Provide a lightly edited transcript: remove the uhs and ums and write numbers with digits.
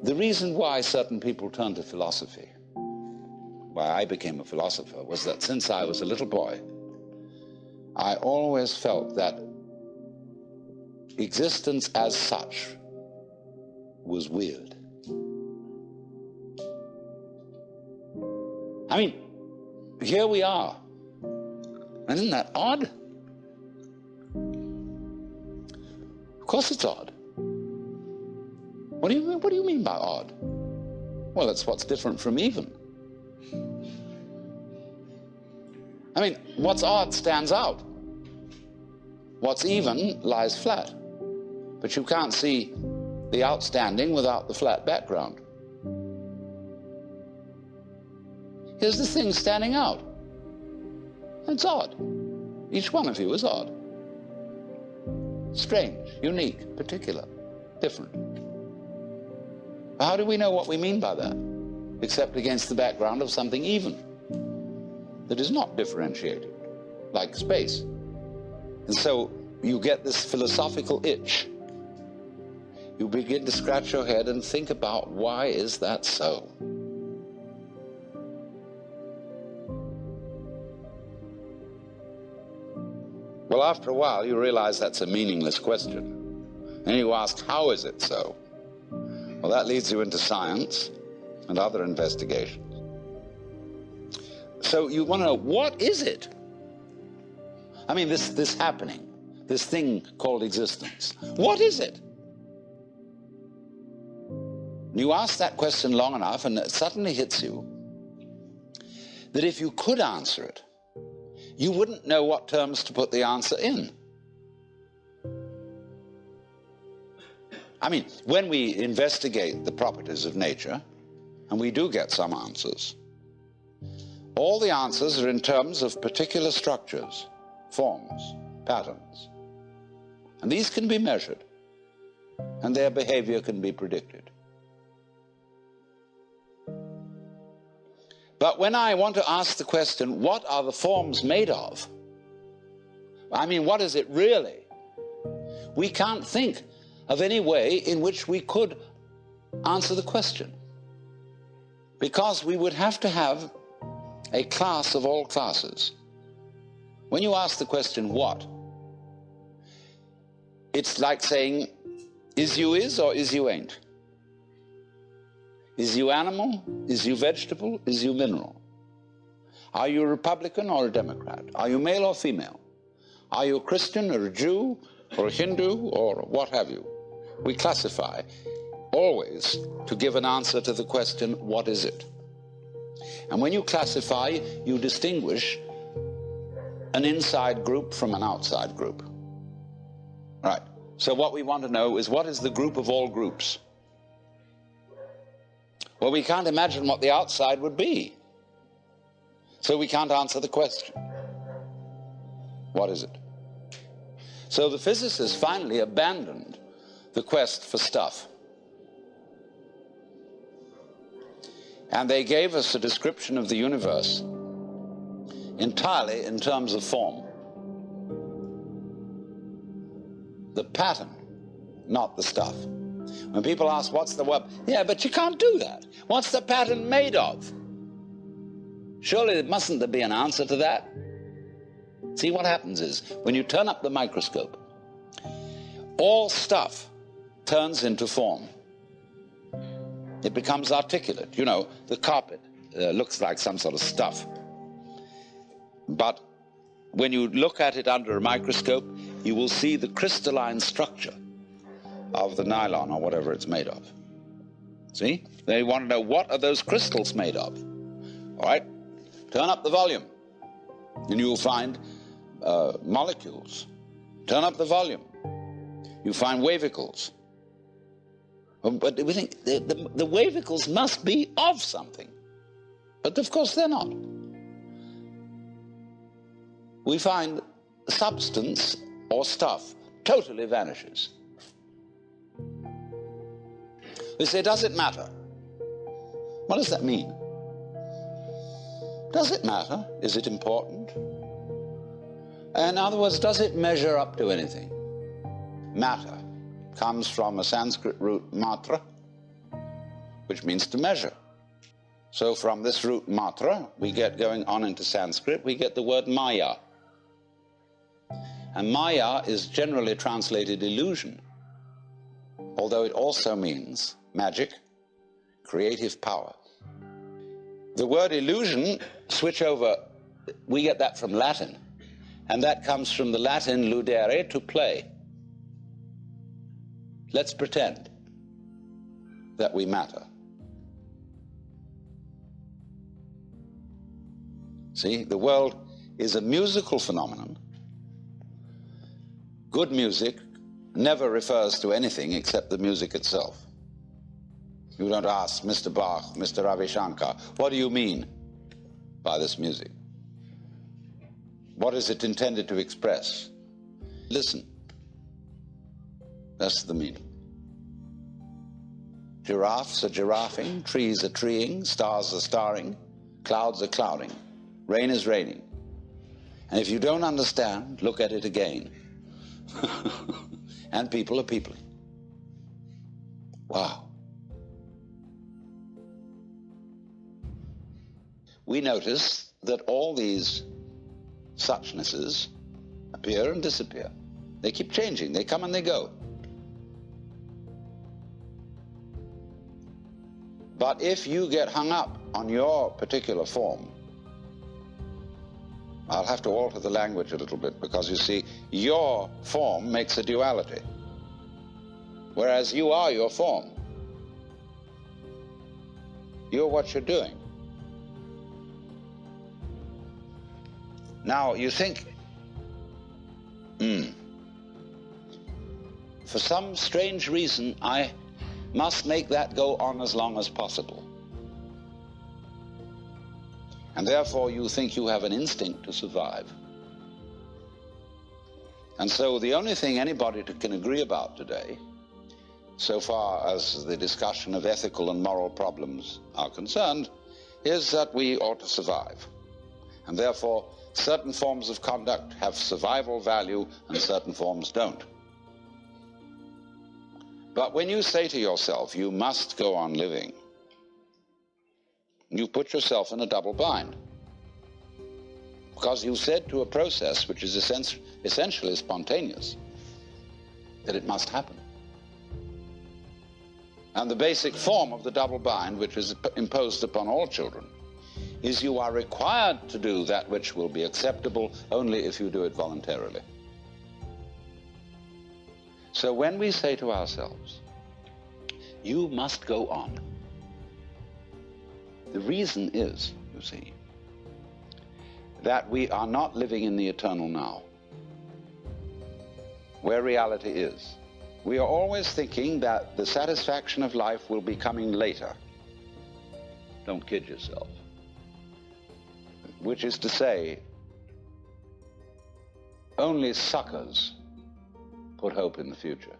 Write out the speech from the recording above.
The reason why certain people turn to philosophy, why I became a philosopher, was that since I was a little boy, I always felt that existence as such was weird. I mean, here we are. And isn't that odd? Of course it's odd. What do you mean by odd? Well, it's what's different from even. I mean, what's odd stands out. What's even lies flat. But you can't see the outstanding without the flat background. Here's the thing standing out. It's odd. Each one of you is odd. Strange, unique, particular, different. How do we know what we mean by that, except against the background of something even, that is not differentiated, like space? And so you get this philosophical itch. You begin to scratch your head and think about, why is that so? Well, after a while, you realize that's a meaningless question. And you ask, how is it so? Well, that leads you into science and other investigations. So you want to know, what is it? I mean, this happening, this thing called existence. What is it? You ask that question long enough, and it suddenly hits you that if you could answer it, you wouldn't know what terms to put the answer in. I mean, when we investigate the properties of nature, and we do get some answers, all the answers are in terms of particular structures, forms, patterns. And these can be measured, and their behavior can be predicted. But when I want to ask the question, what are the forms made of? I mean, what is it really? We can't think of any way in which we could answer the question, because we would have to have a class of all classes. When you ask the question, what? It's like saying, is you is or is you ain't? Is you animal? Is you vegetable? Is you mineral? Are you a Republican or a Democrat? Are you male or female? Are you a Christian or a Jew or a Hindu or what have you? We classify always to give an answer to the question, what is it? And when you classify, you distinguish an inside group from an outside group. Right. So what we want to know is, what is the group of all groups? Well, we can't imagine what the outside would be. So we can't answer the question. What is it? So the physicists finally abandoned the quest for stuff. And they gave us a description of the universe entirely in terms of form. The pattern, not the stuff. When people ask, what's the what? Yeah, but you can't do that. What's the pattern made of? Surely mustn't there be an answer to that? See, what happens is, when you turn up the microscope, all stuff turns into form. It becomes articulate. You know, the carpet looks like some sort of stuff. But when you look at it under a microscope, you will see the crystalline structure of the nylon or whatever it's made of. See? They want to know, what are those crystals made of? All right? Turn up the volume, and you will find molecules. Turn up the volume. You find wavicles. But we think the wavicles must be of something. But of course they're not. We find substance or stuff totally vanishes. We say, does it matter? What does that mean? Does it matter? Is it important? In other words, does it measure up to anything? Matter comes from a Sanskrit root, matra, which means to measure. So from this root matra, we get, going on into Sanskrit, we get the word maya. And maya is generally translated illusion, although it also means magic, creative power. The word illusion, switch over, we get that from Latin, and that comes from the Latin ludere, to play. Let's pretend that we matter. See, the world is a musical phenomenon. Good music never refers to anything except the music itself. You don't ask Mr. Bach, Mr. Ravi Shankar, what do you mean by this music? What is it intended to express? Listen. That's the meaning. Giraffes are giraffing, trees are treeing, stars are starring, clouds are clouding, rain is raining. And if you don't understand, look at it again. And people are peopling. Wow. We notice that all these suchnesses appear and disappear. They keep changing. They come and they go. But if you get hung up on your particular form, I'll have to alter the language a little bit, because you see, your form makes a duality, whereas you are your form. You're what you're doing. Now, you think, for some strange reason, I must make that go on as long as possible. And therefore, you think you have an instinct to survive. And so the only thing anybody can agree about today, so far as the discussion of ethical and moral problems are concerned, is that we ought to survive. And therefore, certain forms of conduct have survival value and certain forms don't. But when you say to yourself, you must go on living, you put yourself in a double bind. Because you said to a process which is essentially spontaneous that it must happen. And the basic form of the double bind, which is imposed upon all children, is you are required to do that which will be acceptable only if you do it voluntarily. So when we say to ourselves, you must go on, the reason is, you see, that we are not living in the eternal now, where reality is. We are always thinking that the satisfaction of life will be coming later. Don't kid yourself. Which is to say, only suckers put hope in the future.